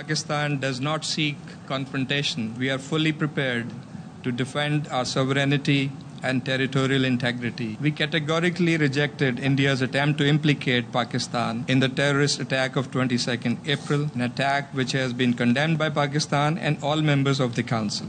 Pakistan does not seek confrontation. We are fully prepared to defend our sovereignty and territorial integrity. We categorically rejected India's attempt to implicate Pakistan in the terrorist attack of 22nd April, an attack which has been condemned by Pakistan and all members of the Council.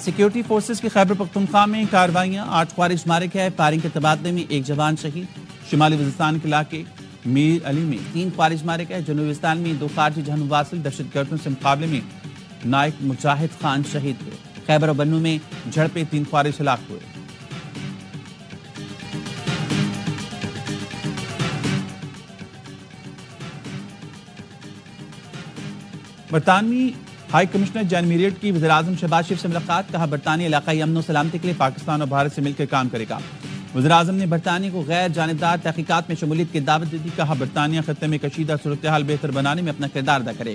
Security forces کی خیبر پختونخوا میں کارروائیاں، 8 خوارج مارے گئے، firing کے تبادلے میں 1 جوان شہید۔ شمالی وزیرستان کے علاقے میر علی میں 3 خوارج مارے گئے۔ جنوبی وزیرستان میں 2 خارجی جہنم واصل دہشت گردوں سے مقابلے میں نائک مجاہد خان شہید ہوئے۔ خیبر و بنو میں جھڑپیں 3 خوارج ہلاک ہوئے۔ برطانوی ہائی کمشنر جان میریٹ کی وزیراعظم شہباز شریف سے ملاقات، کہا برطانیہ علاقائی امن و سلامتی کے لیے پاکستان اور بھارت سے مل کر کام کرے گا۔ وزیراعظم نے برطانیہ کو غیر جانبدار تحقیقات میں شمولیت کی دعوت دی، کہا برطانیہ خطے میں کشیدہ صورتحال بہتر بنانے میں اپنا کردار ادا کرے۔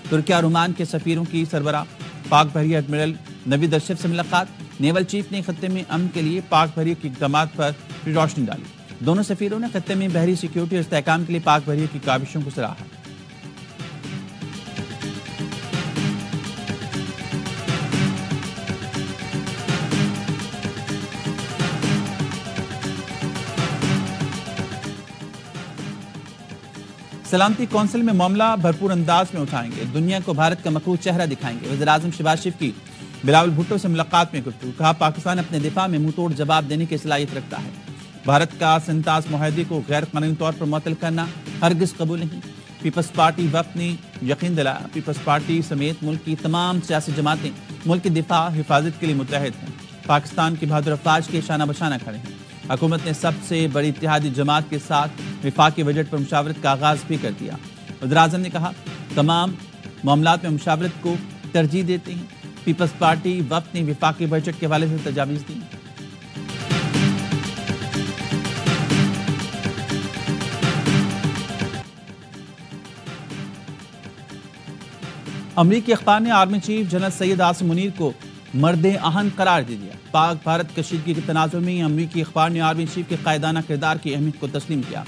ترکیہ اور عمان کے سفیروں کی سربراہ پاک بحریہ ایڈمرل نوید اشرف سے ملاقات، نیول چیف نے خطے میں امن کے لیے پاک بحریہ کے اقدامات پر روشنی ڈالی۔ دونوں سفیروں نے خطے میں بحری سیکیورٹی اور استحکام کے لیے پاک بحریہ کی کاوشوں کو سراہا۔ سلامتی کونسل میں معاملہ بھرپور انداز میں اٹھائیں گے، دنیا کو بھارت کا مقبول چہرہ دکھائیں گے۔ وزیراعظم شہباز شریف کی بلاول بھٹو سے ملاقات میں گفتگو، کہا پاکستان اپنے دفاع میں منہ توڑ جواب دینے کی صلاحیت رکھتا ہے۔ بھارت کا سنتاس معاہدے کو غیر قانونی طور پر معطل کرنا ہرگز قبول نہیں۔ پیپلز پارٹی وفد نے یقین دلایا، پیپلز پارٹی سمیت ملک کی تمام سیاسی جماعتیں ملک کی دفاع حفاظت کے لیے متحد ہیں، پاکستان کی بہادر افواج کے شانہ بشانہ کھڑے ہیں۔ حکومت نے سب سے بڑی اتحادی جماعت کے ساتھ وفاقی بجٹ پر مشاورت کا آغاز بھی کر دیا۔ وزیراعظم نے کہا تمام معاملات میں مشاورت کو ترجیح دیتے ہیں۔ پیپلز پارٹی وفد نے وفاقی بجٹ کے حوالے سے تجاویز دی۔ امریکی اخبار نے army chief general Syed Asim Munir کو مرد آہن قرار دے دیا۔ پاک بھارت کشیدگی کے تناظر میں امریکی اخبار نے آرمی چیف کے قائدانہ کردار کی اہمیت کو تسلیم کیا۔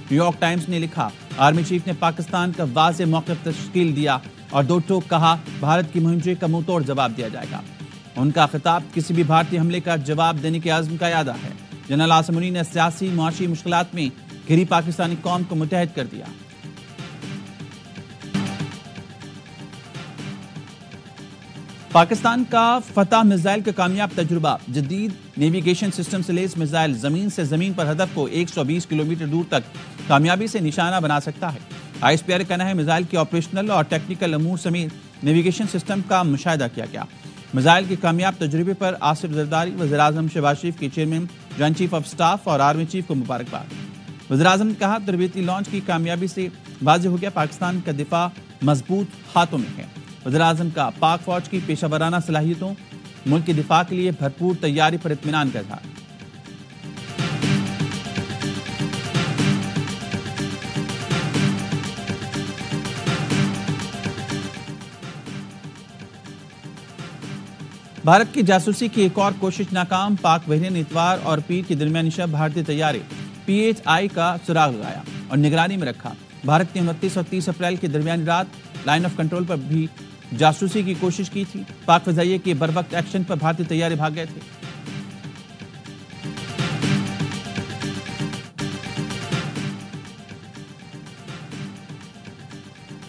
نیو یارک ٹائمز نے لکھا، آرمی چیف نے پاکستان کا واضح موقف تشکیل دیا اور 2 ٹوک کہا بھارت کی مہمجوئی کا منہ توڑ جواب دیا جائے گا۔ ان کا خطاب کسی بھی بھارتی حملے کا جواب دینے کے عزم کا اعادہ ہے۔ جنرل عاصم منیر نے سیاسی معاشی مشکلات میں گھری پاکستانی قوم کو متحد کر دیا۔ پاکستان کا فتح میزائل کا کامیاب تجربہ، جدید نیویگیشن سسٹم سے لیس میزائل زمین سے زمین پر ہدف کو 120 کلومیٹر دور تک کامیابی سے نشانہ بنا سکتا ہے۔ آئی ایس پی آر کا کہنا ہے میزائل کے آپریشنل اور ٹیکنیکل امور سمیت نیویگیشن سسٹم کا مشاہدہ کیا گیا۔ میزائل کے کامیاب تجربے پر آصف زرداری، وزیراعظم شہباز شریف کے chairman joint chief of staff اور آرمی چیف کو مبارکباد۔ وزیراعظم نے کہا تربیتی لانچ کی کامیابی سے واضح ہو گیا پاکستان کا دفاع مضبوط ہاتھوں میں ہے۔ وزیراعظم کا پاک فوج کی پیشہ ورانہ صلاحیتوں، ملک کے دفاع کے لیے بھرپور تیاری پر اطمینان کا اظہار۔ بھارت کی جاسوسی کی ایک اور کوشش ناکام، پاک بحریہ نے اتوار اور پیر کے درمیانی شب بھارتی طیارے PHI کا سراغ لگایا اور نگرانی میں رکھا۔ بھارت نے 29 اور 30 اپریل کی درمیانی رات لائن آف کنٹرول پر بھی جاسوسی کی کوشش کی تھی۔ پاک فضائیہ کے بروقت ایکشن پر بھارتی طیارے بھاگ گئے تھے۔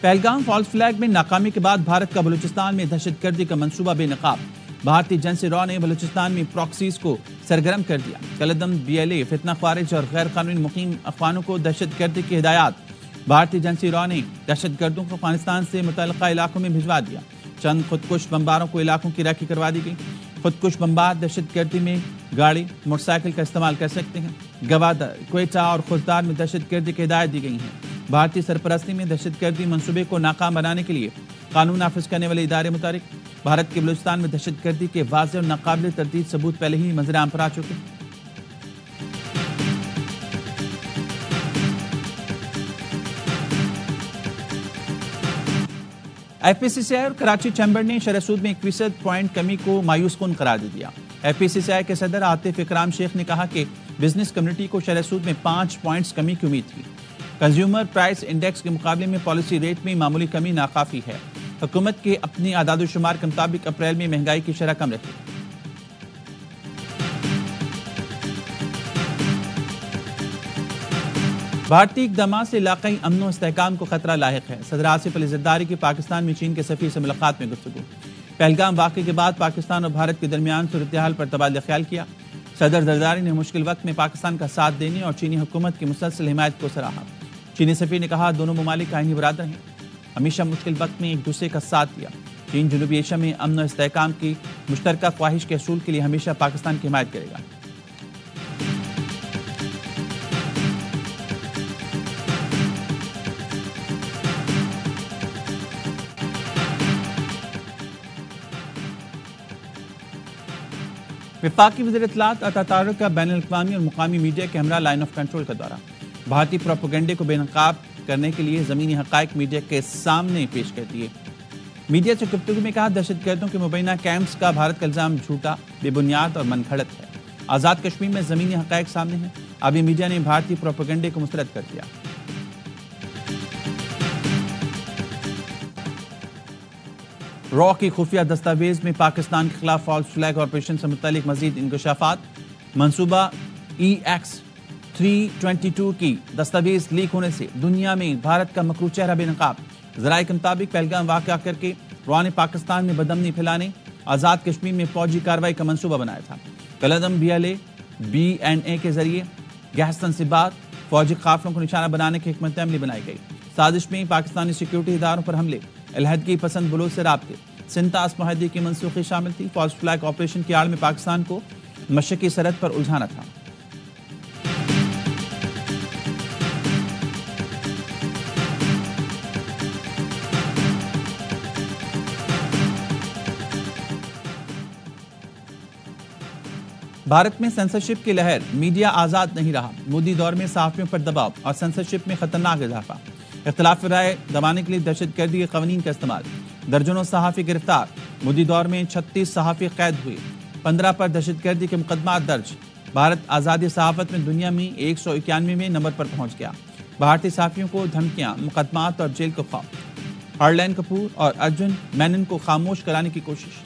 پہلگام فالس فلیگ میں ناکامی کے بعد بھارت کا بلوچستان میں دہشت گردی کا منصوبہ بے نقاب۔ بھارتی ایجنسی را نے بلوچستان میں پراکسیز کو سرگرم کر دیا۔ کالعدم BLA فتنہ خوارج اور غیر قانونی مقیم افغانوں کو دہشت گردی کی ہدایات۔ بھارتی ایجنسی را نے دہشت گردوں کو افغانستان سے متعلقہ علاقوں میں بھجوا دیا۔ چند خودکش بمباروں کو علاقوں کی ریکی کروا دی گئی۔ خودکش بمبار دہشت گردی میں گاڑی، موٹر سائیکل کا استعمال کر سکتے ہیں۔ گوادر، کوئٹہ اور خوزدار میں دہشت گردی کی ہدایت دی گئی ہیں۔ بھارتی سرپرستی میں دہشت گردی منصوبے کو ناکام بنانے کے لیے قانون نافذ کرنے والے ادارے متحرک۔ بھارت کے بلوچستان میں دہشت گردی کے واضح اور ناقابل تردید ثبوت پہلے ہی منظر عام پر آ چکے۔ FPCCI اور کراچی چیمبر نے شرح سود میں 21 پوائنٹ کمی کو مایوس کن قرار دے دیا۔ FPCCI کے صدر عاطف اکرام شیخ نے کہا کہ بزنس کمیونٹی کو شرح سود میں 5 پوائنٹس کمی کی امید تھی۔ کنزیومر پرائس انڈیکس کے مقابلے میں پالیسی ریٹ میں معمولی کمی ناکافی ہے۔ حکومت کے اپنی اعداد و شمار کے مطابق اپریل میں مہنگائی کی شرح کم رہی۔ بھارتی اقدامات سے علاقائی امن و استحکام کو خطرہ لاحق ہے۔ صدر آصف علی زرداری کی پاکستان میں چین کے سفیر سے ملاقات میں گفتگو۔ پہلگام واقعے کے بعد پاکستان اور بھارت کے درمیان صورتحال پر تبادلہ خیال کیا۔ صدر زرداری نے مشکل وقت میں پاکستان کا ساتھ دینے اور چینی حکومت کی مسلسل حمایت کو سراہا۔ چینی سفیر نے کہا دونوں ممالک آئینی برادر ہیں، ہمیشہ مشکل وقت میں ایک دوسرے کا ساتھ دیا۔ چین جنوبی ایشیا میں امن و استحکام کی مشترکہ خواہش کے حصول کے لیے ہمیشہ پاکستان کی حمایت کرے گا۔ وفاقی وزیر اطلاعات عطا طارق کا بین الاقوامی اور مقامی میڈیا کے ہمراہ لائن آف کنٹرول کا دورہ۔ بھارتی پروپیگنڈے کو بے نقاب کرنے کے لیے زمینی حقائق میڈیا کے سامنے پیش کر دیے۔ میڈیا سے گفتگو میں کہا دہشت گردوں کے مبینہ کیمپس کا بھارت کا الزام جھوٹا، بے بنیاد اور من گھڑت ہے۔ آزاد کشمیر میں زمینی حقائق سامنے ہیں، ابھی میڈیا نے بھارتی پروپیگنڈے کو مسترد کر دیا۔ را کی خفیہ دستاویز میں پاکستان کے خلاف فالس فلیگ آپریشن سے متعلق مزید انکشافات۔ منصوبہ EX-322 کی دستاویز لیک ہونے سے دنیا میں بھارت کا مکروہ چہرہ بے نقاب۔ ذرائع کے مطابق پہلگام واقعہ کر کے را نے پاکستان میں بدامنی پھیلانے آزاد کشمیر میں فوجی کارروائی کا منصوبہ بنایا تھا۔ کالعدم BLA BNA کے ذریعے گیس تنصیبات فوجی قافلوں کو نشانہ بنانے کی حکمت عملی بنائی گئی۔ سازش میں پاکستانی سیکیورٹی اداروں پر حملے، علیحدگی پسند بلوچ سے رابطے، سنتاس معاہدے کی منسوخی شامل تھی۔ فالس فلیگ آپریشن کی آڑ میں پاکستان کو مشرقی سرحد پر الجھانا تھا۔ بھارت میں سینسرشپ کی لہر، میڈیا آزاد نہیں رہا، مودی دور میں صحافیوں پر دباؤ اور سینسرشپ میں خطرناک اضافہ، اختلاف رائے دبانے کے لیے دہشت گردی کے قوانین کا استعمال، درجنوں صحافی گرفتار، مودی دور میں 36 صحافی قید ہوئے، 15 پر دہشت گردی کے مقدمات درج۔ بھارت آزادی صحافت میں دنیا میں 191ویں نمبر پر پہنچ گیا۔ بھارتی صحافیوں کو دھمکیاں، مقدمات اور جیل کا خوف۔ ہرلین کپور اور ارجن مینن کو خاموش کرانے کی کوشش۔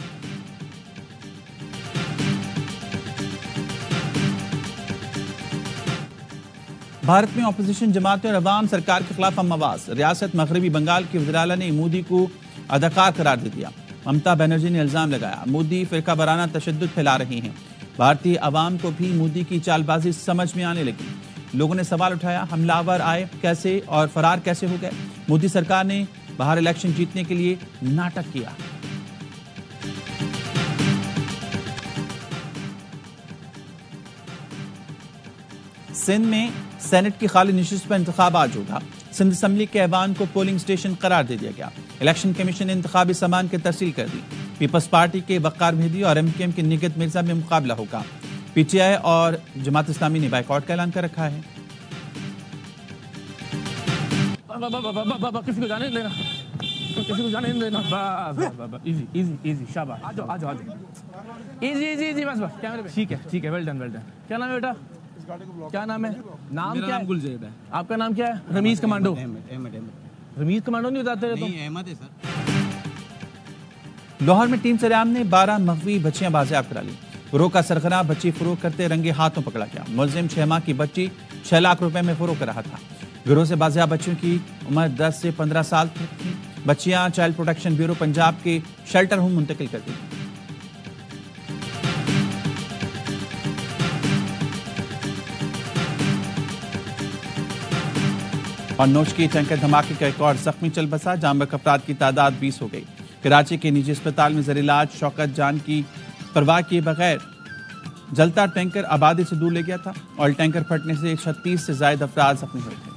بھارت میں اپوزیشن جماعتیں اور عوام سرکار کے خلاف ہم آواز۔ ریاست مغربی بنگال کے وزیر اعلیٰ نے مودی کو اداکار قرار دے دیا۔ ممتا بنرجی نے الزام لگایا مودی فرقہ وارانہ تشدد پھیلا رہی ہیں۔ بھارتی عوام کو بھی مودی کی چال بازی سمجھ میں آنے لگی۔ لوگوں نے سوال اٹھایا حملہ آور آئے کیسے اور فرار کیسے ہو گئے؟ مودی سرکار نے باہر الیکشن جیتنے کے لیے ناٹک کیا۔ سندھ میں سینٹ کی خالی نشست پر انتخاب آج ہوگا۔ سندھ اسمبلی کے ایوان کو پولنگ سٹیشن قرار دے دیا گیا۔ الیکشن کمیشن نے انتخابی سامان کی ترسیل کر دی۔ پیپلز پارٹی کے وقار مہدی اور MKM کے نگہت مرزا میں مقابلہ ہوگا۔ PTI اور جماعت اسلامی نے بائیکاٹ کا اعلان کر رکھا ہے۔ کسی کو جانے نہیں دینا، کسی کو جانے نہیں دینا۔ ایزی شاباش، آ جاؤ ایزی بس کیمرے پہ۔ ٹھیک ہے ویل ڈن۔ کیا نام ہے بیٹا؟ کیا نام ہے؟ نام کیا ہے؟ گلزید ہے۔ آپ کا نام کیا ہے؟ رمیز کمانڈو۔ رمیز کمانڈو نہیں بتاتے رہے؟ نہیں، احمد ہے سر۔ لاہور میں ٹیم سریام نے 12 مغوی بچیاں بازیاب کرا لی۔ گروہ کا سرغنہ بچی فروخت کرتے رنگے ہاتھوں پکڑا گیا۔ ملزم 6 ماہ کی بچی 6 لاکھ روپے میں فروخت کر رہا تھا۔ گروہ سے بازیاب بچیوں کی عمر 10 سے 15 سال تھی۔ بچیاں چائلڈ پروٹیکشن بیورو پنجاب کے شیلٹر ہوم منتقل کر دی۔ اور نوش کی ٹینکر دھماکے کا ایک اور زخمی چل بسا، جاں بحق افراد کی تعداد 20 ہو گئی۔ کراچی کے نجی اسپتال میں زیر علاج شوکت جان کی پرواہ کیے بغیر جلتا ٹینکر آبادی سے دور لے گیا تھا اور ٹینکر پھٹنے سے 36 سے زائد افراد زخمی ہوئے تھے۔